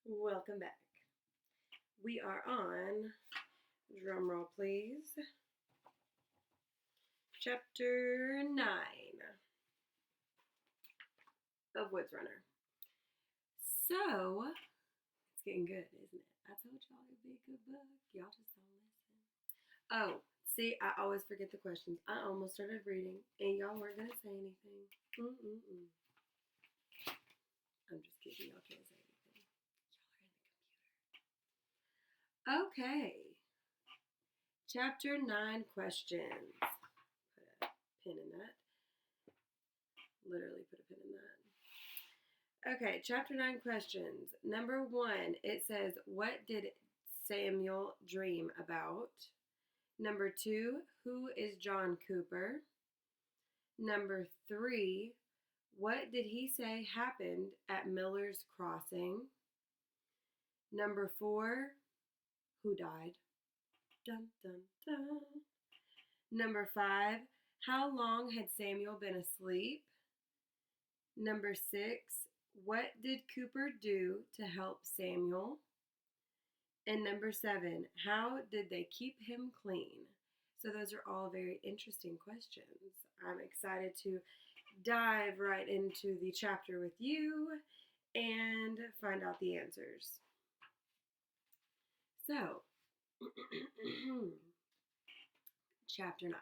Welcome back. We are on, drumroll please, chapter 9 of Woods Runner. So, it's getting good, isn't it? I told y'all it'd be a good book. Y'all just don't listen. Oh, see, I always forget the questions. I almost started reading, and y'all weren't going to say anything. I'm just kidding. Y'all can't say anything. Y'all are in the computer. Okay. Chapter 9 questions. Put a pin in that. Literally put a pin in that. Okay, chapter 9 questions. Number 1, it says, what did Samuel dream about? Number 2, who is John Cooper? Number 3, what did he say happened at Miller's Crossing? Number 4, who died? Dun, dun, dun. Number 5, how long had Samuel been asleep? Number 6, what did Cooper do to help Samuel? And number 7, how did they keep him clean? So those are all very interesting questions. I'm excited to dive right into the chapter with you and find out the answers. So, chapter 9.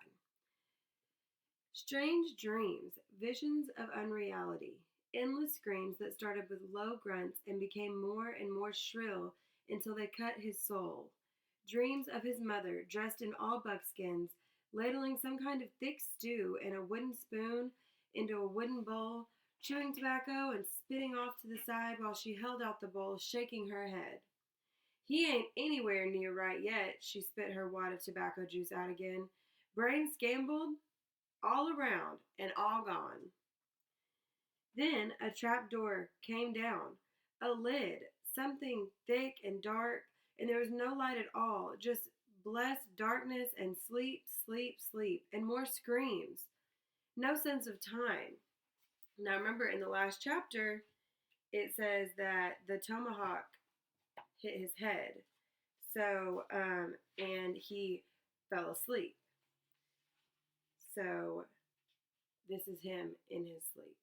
Strange dreams, visions of unreality, endless screams that started with low grunts and became more and more shrill until they cut his soul. Dreams of his mother, dressed in all buckskins, ladling some kind of thick stew in a wooden spoon into a wooden bowl, chewing tobacco and spitting off to the side while she held out the bowl, shaking her head. He ain't anywhere near right yet, she spit her wad of tobacco juice out again. Brain scrambled all around and all gone. Then a trap door came down, a lid, something thick and dark, and there was no light at all, just blessed darkness and sleep, sleep, sleep, and more screams. No sense of time. Now remember, in the last chapter, it says that the tomahawk hit his head. So, and he fell asleep. So, this is him in his sleep.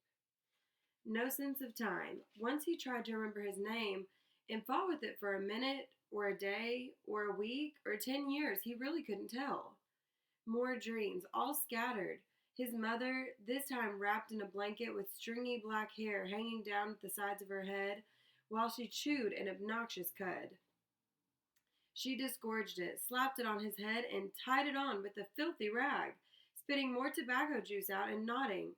No sense of time. Once he tried to remember his name and fought with it for a minute or a day or a week or 10 years. He really couldn't tell. More dreams, all scattered. His mother, this time wrapped in a blanket with stringy black hair hanging down at the sides of her head while she chewed an obnoxious cud. She disgorged it, slapped it on his head, and tied it on with a filthy rag, spitting more tobacco juice out and nodding.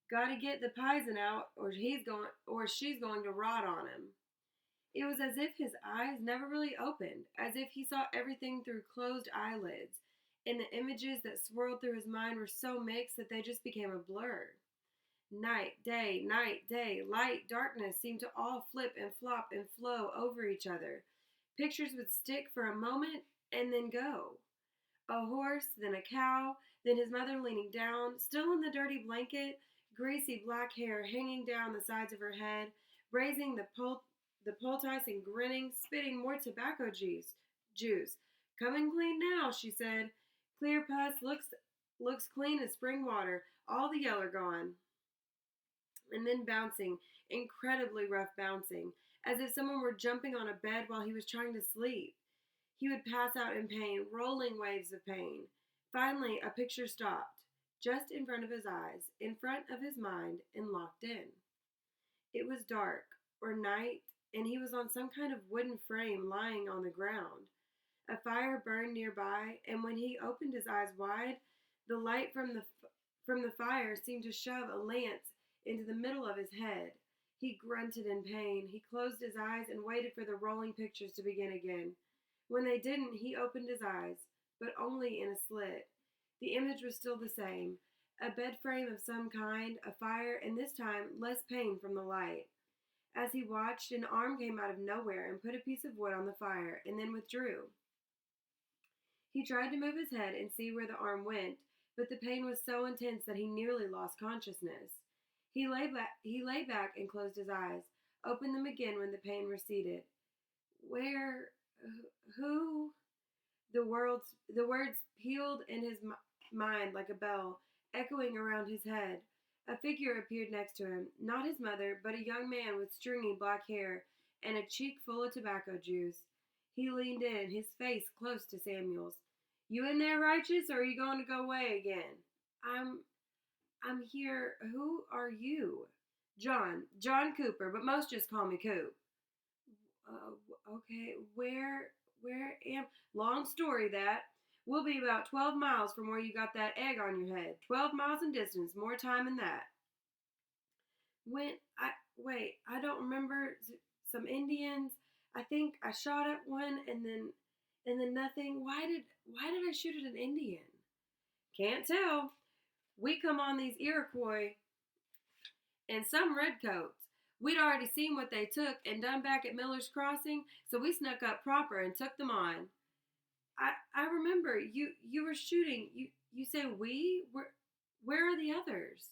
Gotta get the poison out, or she's going to rot on him. It was as if his eyes never really opened, as if he saw everything through closed eyelids, and the images that swirled through his mind were so mixed that they just became a blur. Night, day, light, darkness seemed to all flip and flop and flow over each other. Pictures would stick for a moment and then go. A horse, then a cow, then his mother leaning down, still in the dirty blanket, greasy black hair hanging down the sides of her head, raising the poultice and grinning, spitting more tobacco juice. Coming clean now, she said. Clear pus, looks clean as spring water, all the yellow gone. And then bouncing, incredibly rough bouncing, as if someone were jumping on a bed while he was trying to sleep. He would pass out in pain, rolling waves of pain. Finally, a picture stopped, just in front of his eyes, in front of his mind, and locked in. It was dark, or night, and he was on some kind of wooden frame lying on the ground. A fire burned nearby, and when he opened his eyes wide, the light from the fire seemed to shove a lance into the middle of his head. He grunted in pain. He closed his eyes and waited for the rolling pictures to begin again. When they didn't, he opened his eyes, but only in a slit. The image was still the same. A bed frame of some kind, a fire, and this time less pain from the light. As he watched, an arm came out of nowhere and put a piece of wood on the fire, and then withdrew. He tried to move his head and see where the arm went, but the pain was so intense that he nearly lost consciousness. He lay back and closed his eyes. opened them again when the pain receded. Where, who? The words pealed in his mind like a bell, echoing around his head. A figure appeared next to him, not his mother, but a young man with stringy black hair and a cheek full of tobacco juice. He leaned in, his face close to Samuel's. You in there, Righteous, or are you going to go away again? I'm I'm here. Who are you? John Cooper, but most just call me Coop. Okay, where am? Long story that. We'll be about 12 miles from where you got that egg on your head. 12 miles in distance, more time than that. I don't remember some Indians. I think I shot at one and then nothing. Why did I shoot at an Indian? Can't tell. We come on these Iroquois and some redcoats. We'd already seen what they took and done back at Miller's Crossing, so we snuck up proper and took them on. I remember you were shooting. You say we? Where are the others?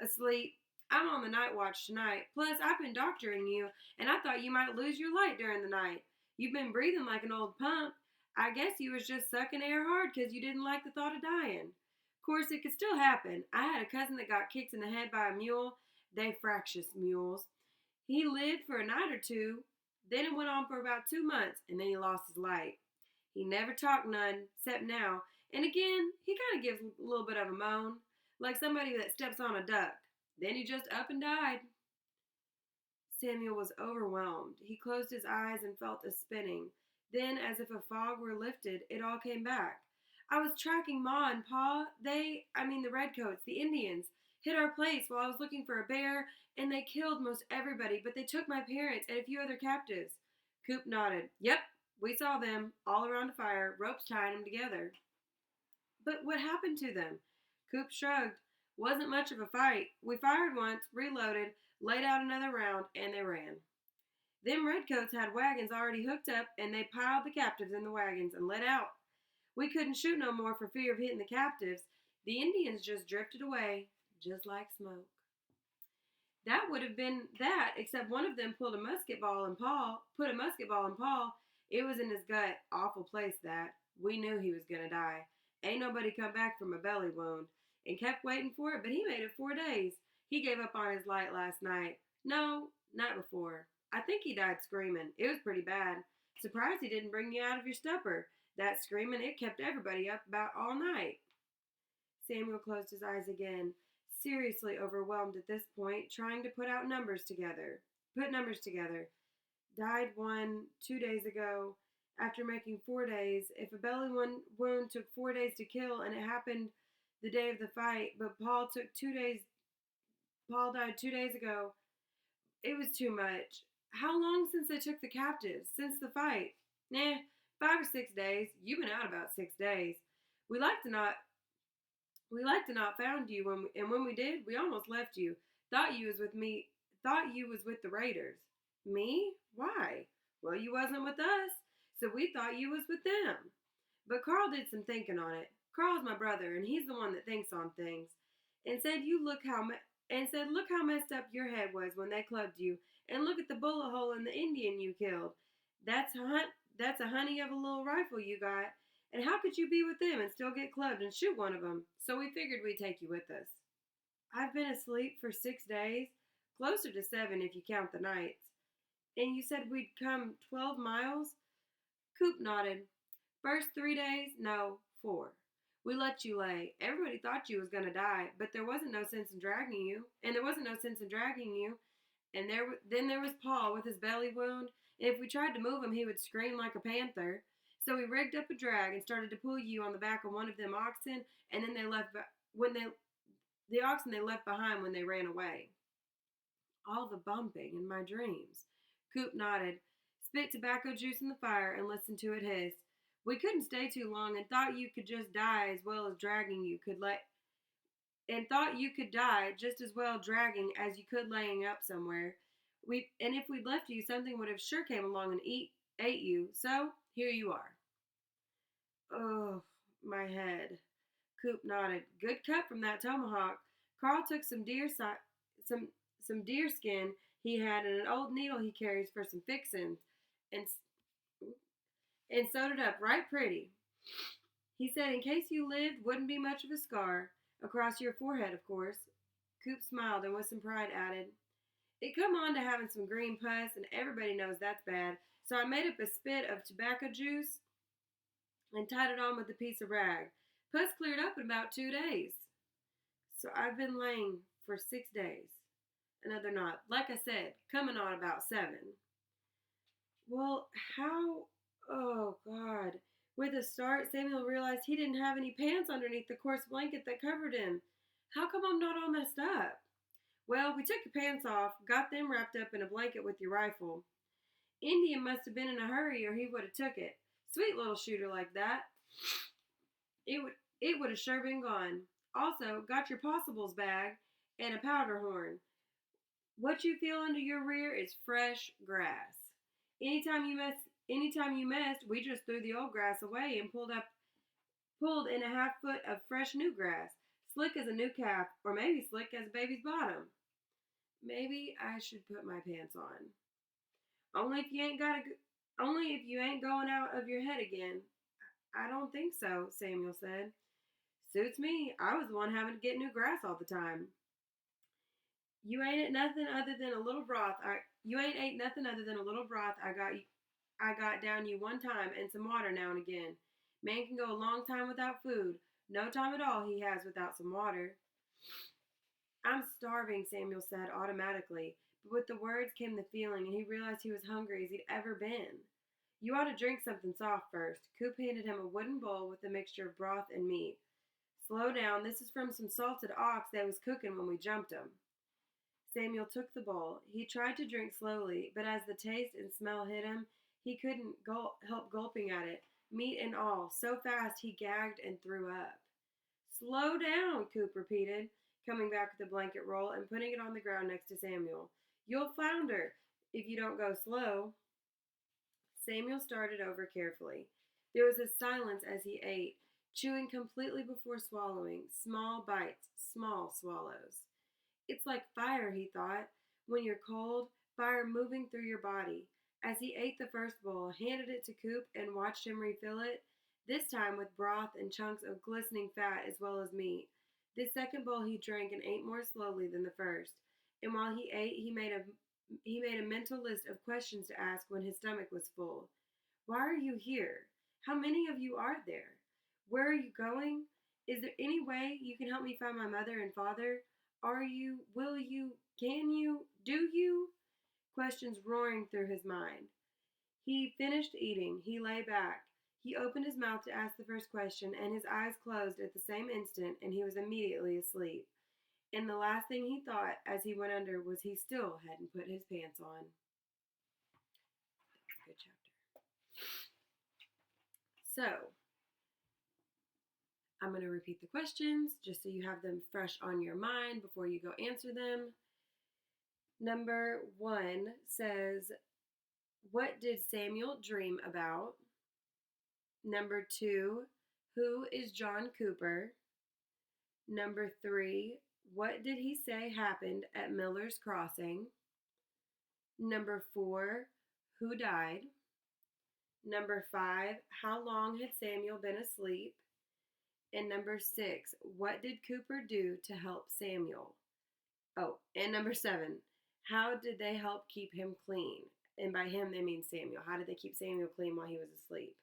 Asleep. I'm on the night watch tonight. Plus, I've been doctoring you, and I thought you might lose your light during the night. You've been breathing like an old pump. I guess you was just sucking air hard because you didn't like the thought of dying. Of course, it could still happen. I had a cousin that got kicked in the head by a mule. They fractious mules. He lived for a night or two. Then it went on for about 2 months, and then he lost his light. He never talked none, except now. And again, he kind of gives a little bit of a moan, like somebody that steps on a duck. Then he just up and died. Samuel was overwhelmed. He closed his eyes and felt a spinning. Then, as if a fog were lifted, it all came back. I was tracking Ma and Pa. The redcoats, the Indians, hit our place while I was looking for a bear, and they killed most everybody, but they took my parents and a few other captives. Coop nodded. Yep, we saw them, all around a fire, ropes tying them together. But what happened to them? Coop shrugged. Wasn't much of a fight. We fired once, reloaded, laid out another round, and they ran. Them redcoats had wagons already hooked up, and they piled the captives in the wagons and let out. We couldn't shoot no more for fear of hitting the captives. The Indians just drifted away, just like smoke. That would have been that, except one of them put a musket ball in Paul. It was in his gut. Awful place, that. We knew he was gonna die. Ain't nobody come back from a belly wound. And kept waiting for it, but he made it 4 days. He gave up on his light last night. No, night before. I think he died screaming. It was pretty bad. Surprised he didn't bring you out of your stupor. That screaming, it kept everybody up about all night. Samuel closed his eyes again, seriously overwhelmed at this point, trying to put numbers together. Died 2 days ago, after making 4 days. If a belly wound took 4 days to kill, and it happened the day of the fight, but Paul died 2 days ago. It was too much. How long since they took the captives? Since the fight? 5 or 6 days. You've been out about 6 days. We like to not found you when we did, we almost left you. Thought you was with the Raiders. Me? Why? Well, you wasn't with us, so we thought you was with them. But Carl did some thinking on it. Carl's my brother, and he's the one that thinks on things. And said, look how messed up your head was when they clubbed you, and look at the bullet hole in the Indian you killed. That's a honey of a little rifle you got. And how could you be with them and still get clubbed and shoot one of them? So we figured we'd take you with us. I've been asleep for 6 days, closer to 7 if you count the nights. And you said we'd come 12 miles? Coop nodded. First 3 days? No, 4. We let you lay. Everybody thought you was going to die, but there wasn't no sense in dragging you. And then there was Paul with his belly wound, and if we tried to move him, he would scream like a panther. So we rigged up a drag and started to pull you on the back of one of them oxen, and then the oxen they left behind when they ran away. All the bumping in my dreams. Coop nodded, spit tobacco juice in the fire, and listened to it hiss. We couldn't stay too long and thought you could just die as well as dragging just as well dragging as you could laying up somewhere. And if we'd left you, something would have sure came along and ate you. So here you are. Oh, my head. Coop nodded. Good cut from that tomahawk. Carl took some deer skin he had and an old needle he carries for some fixins, and sewed it up right pretty. He said, in case you lived, wouldn't be much of a scar. Across your forehead, of course. Coop smiled and with some pride added, it come on to having some green pus, and everybody knows that's bad, so I made up a spit of tobacco juice and tied it on with a piece of rag. Pus cleared up in about 2 days. So I've been laying for 6 days. Another knot. Like I said, coming on about 7. Well, how? Oh, God. With a start, Samuel realized he didn't have any pants underneath the coarse blanket that covered him. How come I'm not all messed up? Well, we took your pants off, got them wrapped up in a blanket with your rifle. Indian must have been in a hurry or he would have took it. Sweet little shooter like that. It would have sure been gone. Also, got your possibles bag and a powder horn. What you feel under your rear is fresh grass. Anytime you messed, we just threw the old grass away and pulled in a half foot of fresh new grass, slick as a new calf, or maybe slick as a baby's bottom. Maybe I should put my pants on. Only if you ain't going out of your head again. I don't think so, Samuel said. Suits me. I was the one having to get new grass all the time. You ain't ate nothing other than a little broth. I got down you one time and some water now and again. Man can go a long time without food. No time at all he has without some water. I'm starving, Samuel said automatically, but with the words came the feeling, and he realized he was hungry as he'd ever been. You ought to drink something soft first. Coop handed him a wooden bowl with a mixture of broth and meat. Slow down, this is from some salted ox that was cooking when we jumped him. Samuel took the bowl. He tried to drink slowly, but as the taste and smell hit him, he couldn't help gulping at it, meat and all, so fast he gagged and threw up. Slow down, Coop repeated, coming back with the blanket roll and putting it on the ground next to Samuel. You'll flounder if you don't go slow. Samuel started over carefully. There was a silence as he ate, chewing completely before swallowing, small bites, small swallows. It's like fire, he thought. When you're cold, fire moving through your body. As he ate the first bowl, handed it to Coop, and watched him refill it, this time with broth and chunks of glistening fat as well as meat. This second bowl he drank and ate more slowly than the first. And while he ate, he made a mental list of questions to ask when his stomach was full. Why are you here? How many of you are there? Where are you going? Is there any way you can help me find my mother and father? Are you? Will you? Can you? Do you? Questions roaring through his mind. He finished eating. He lay back. He opened his mouth to ask the first question, and his eyes closed at the same instant, and he was immediately asleep. And the last thing he thought as he went under was he still hadn't put his pants on. Good chapter. So, I'm going to repeat the questions just so you have them fresh on your mind before you go answer them. Number 1 says, what did Samuel dream about? Number 2, who is John Cooper? Number 3, what did he say happened at Miller's Crossing? Number 4, who died? Number 5, how long had Samuel been asleep? And number 6, what did Cooper do to help Samuel? Oh, and number 7, how did they help keep him clean? And by him, they mean Samuel. How did they keep Samuel clean while he was asleep?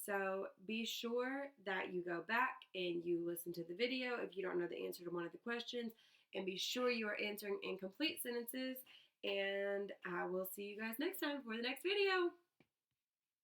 So be sure that you go back and you listen to the video if you don't know the answer to one of the questions. And be sure you are answering in complete sentences. And I will see you guys next time for the next video.